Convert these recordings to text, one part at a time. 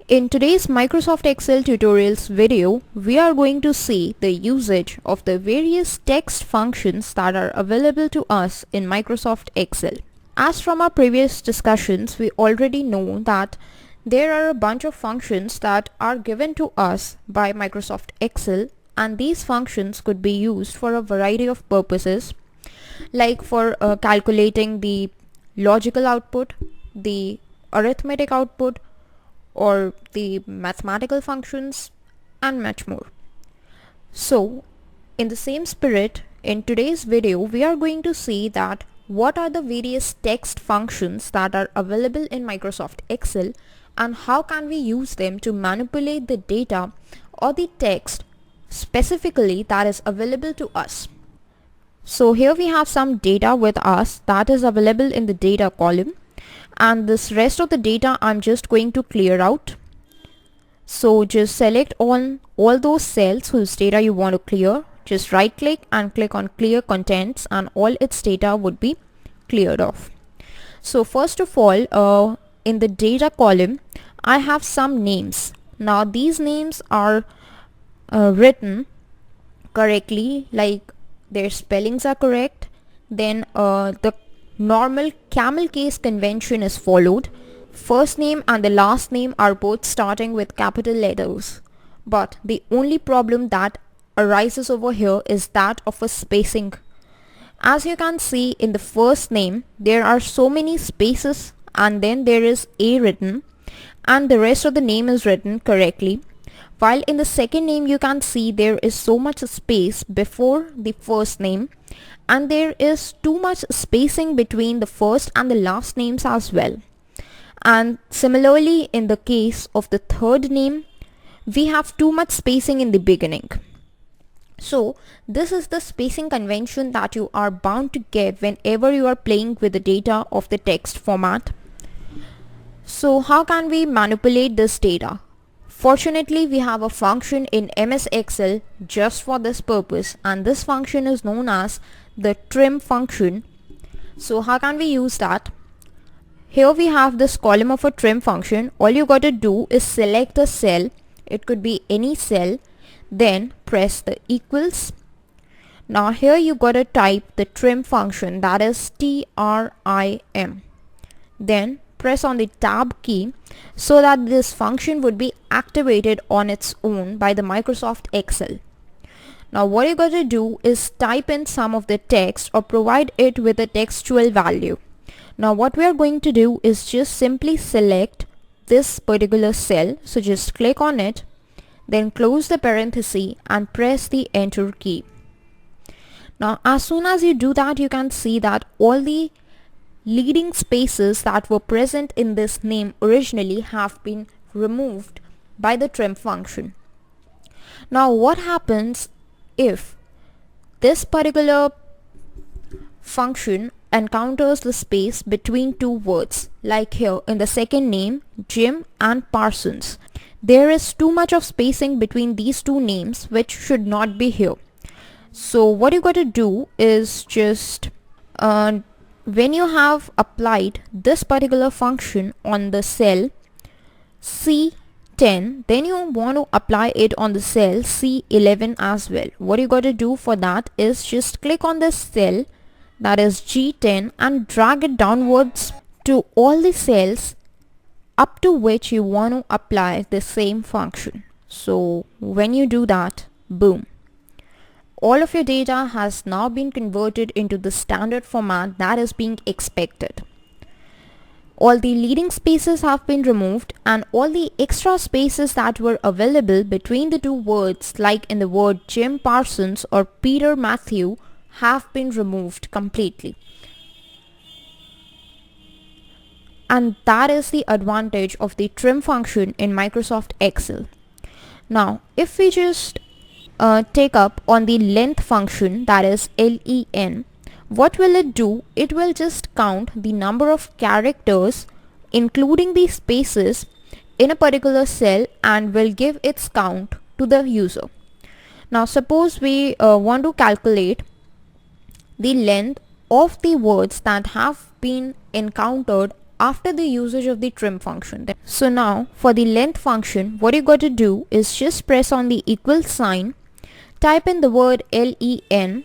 In today's Microsoft Excel tutorials video, we are going to see the usage of the various text functions that are available to us in Microsoft Excel. As from our previous discussions, we already know that there are a bunch of functions that are given to us by Microsoft Excel, and these functions could be used for a variety of purposes, like for calculating the logical output, the arithmetic output, or the mathematical functions, and much more. So, in the same spirit, in today's video, we are going to see that what are the various text functions that are available in Microsoft Excel and how can we use them to manipulate the data or the text specifically that is available to us. So here we have some data with us that is available in the data column, and this rest of the data I'm just going to clear out. So just select on all those cells whose data you want to clear. Just right click and click on clear contents, and all its data would be cleared off. So first of all, in the data column I have some names. Now these names are written correctly, like their spellings are correct. Then the normal camel case convention is followed. First name and the last name are both starting with capital letters, but the only problem that arises over here is that of a spacing. As you can see, in the first name there are so many spaces, and then there is A written and the rest of the name is written correctly, while in the second name you can see there is so much space before the first name, and there is too much spacing between the first and the last names as well. And similarly, in the case of the third name, we have too much spacing in the beginning. So this is the spacing convention that you are bound to get whenever you are playing with the data of the text format. So how can we manipulate this data? Fortunately, we have a function in MS Excel just for this purpose, and this function is known as the trim function. So how can we use that? Here we have this column of a trim function. All you got to do is select a cell. It could be any cell. Then press the equals. Now here you got to type the trim function, that is TRIM. Then press on the tab key so that this function would be activated on its own by the Microsoft Excel. Now what you got to do is type in some of the text or provide it with a textual value. Now what we are going to do is just simply select this particular cell. So just click on it, then close the parenthesis and press the enter key. Now as soon as you do that, you can see that all the leading spaces that were present in this name originally have been removed by the trim function. Now what happens if this particular function encounters the space between two words, like here in the second name, Jim and Parsons? There is too much of spacing between these two names, which should not be here. So what you got to do is just when you have applied this particular function on the cell C10, then you want to apply it on the cell C11 as well. What you got to do for that is just click on this cell, that is G10, and drag it downwards to all the cells up to which you want to apply the same function. So when you do that, boom, all of your data has now been converted into the standard format that is being expected. All the leading spaces have been removed, and all the extra spaces that were available between the two words, like in the word Jim Parsons or Peter Matthew, have been removed completely. And that is the advantage of the trim function in Microsoft Excel. Now if we just take up on the length function, that is LEN, what will it do? It will just count the number of characters including the spaces in a particular cell and will give its count to the user. Now suppose we want to calculate the length of the words that have been encountered after the usage of the trim function. So now for the length function, what you got to do is just press on the equal sign, type in the word len,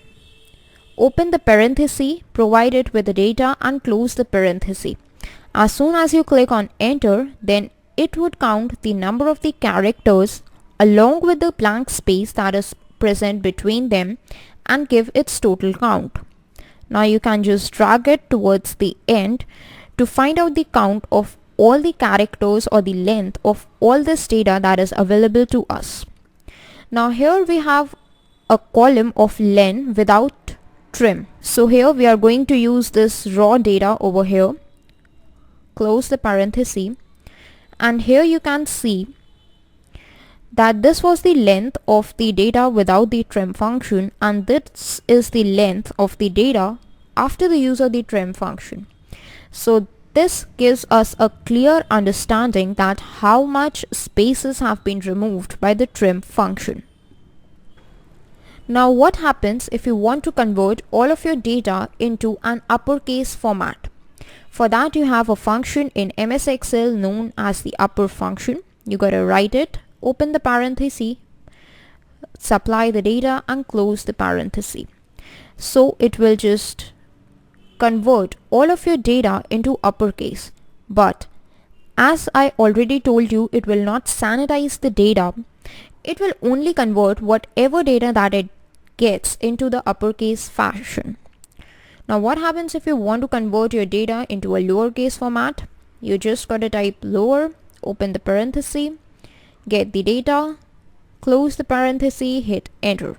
open the parenthesis, provide it with the data and close the parenthesis. As soon as you click on enter, then it would count the number of the characters along with the blank space that is present between them and give its total count. Now you can just drag it towards the end to find out the count of all the characters or the length of all this data that is available to us. Now here we have a column of len without trim. So here we are going to use this raw data over here. Close the parenthesis, and here you can see that this was the length of the data without the trim function, and this is the length of the data after the use of the trim function. So this gives us a clear understanding that how much spaces have been removed by the trim function. Now what happens if you want to convert all of your data into an uppercase format? For that you have a function in MS Excel known as the upper function. You gotta write it, open the parenthesis, supply the data and close the parenthesis. So it will just convert all of your data into uppercase. But as I already told you, it will not sanitize the data. It will only convert whatever data that it gets into the uppercase fashion. Now what happens if you want to convert your data into a lowercase format? You just gotta type lower, open the parenthesis, get the data, close the parenthesis, hit enter,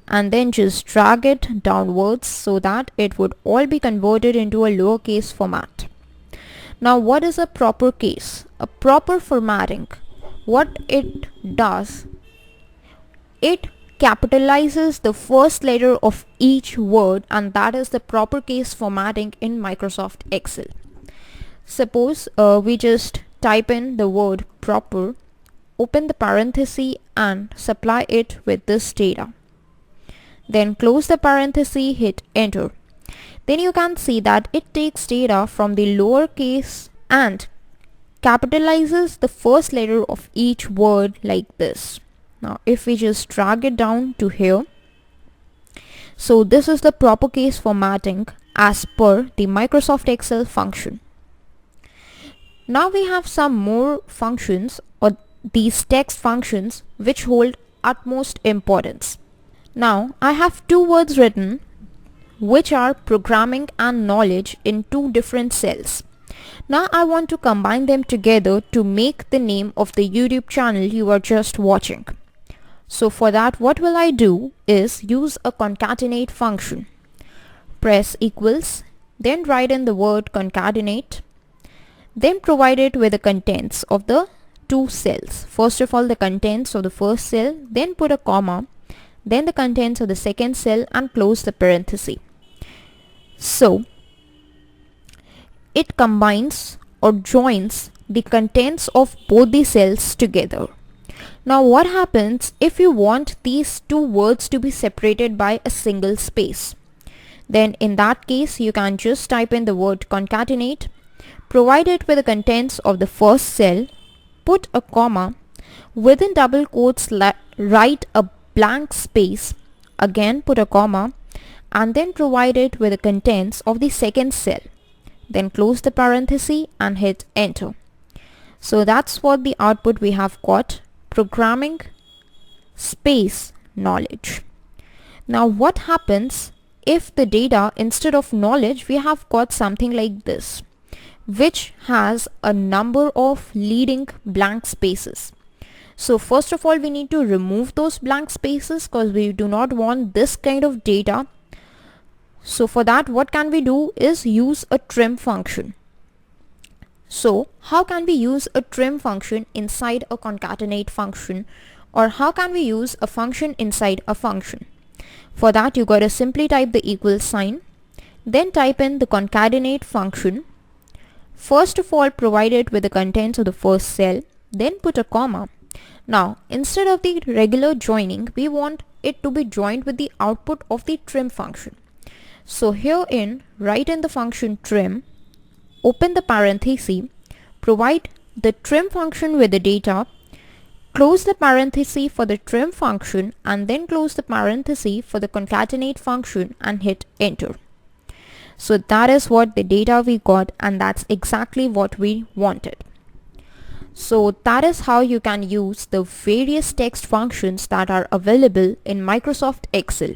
and then just drag it downwards so that it would all be converted into a lowercase format. Now what is a proper case? A proper formatting, what it does, it capitalizes the first letter of each word, and that is the proper case formatting in Microsoft Excel. Suppose we just type in the word proper, open the parenthesis and supply it with this data. Then close the parenthesis, hit enter. Then you can see that it takes data from the lowercase and capitalizes the first letter of each word like this. Now if we just drag it down to here, so this is the proper case formatting as per the Microsoft Excel function. Now we have some more functions, or these text functions, which hold utmost importance. Now I have two words written which are programming and knowledge in two different cells. Now I want to combine them together to make the name of the YouTube channel you are just watching. So for that, what will I do is use a concatenate function. Press equals, then write in the word concatenate, then provide it with the contents of the two cells. First of all the contents of the first cell, then put a comma, then the contents of the second cell and close the parenthesis. So it combines or joins the contents of both the cells together. Now what happens if you want these two words to be separated by a single space? Then in that case you can just type in the word concatenate, provide it with the contents of the first cell, put a comma, within double quotes write a blank space, again put a comma, and then provide it with the contents of the second cell. Then close the parenthesis and hit enter. So that's what the output we have got. Programming space knowledge. Now what happens if the data, instead of knowledge, we have got something like this, which has a number of leading blank spaces? So first of all we need to remove those blank spaces because we do not want this kind of data. So for that, what can we do is use a trim function. So how can we use a trim function inside a concatenate function, or how can we use a function inside a function? For that you gotta simply type the equal sign, then type in the concatenate function. First of all provide it with the contents of the first cell, then put a comma. Now instead of the regular joining, we want it to be joined with the output of the trim function. So herein write in the function trim, open the parenthesis, provide the trim function with the data, close the parenthesis for the trim function and then close the parenthesis for the concatenate function and hit enter. So that is what the data we got, and that's exactly what we wanted. So that is how you can use the various text functions that are available in Microsoft Excel.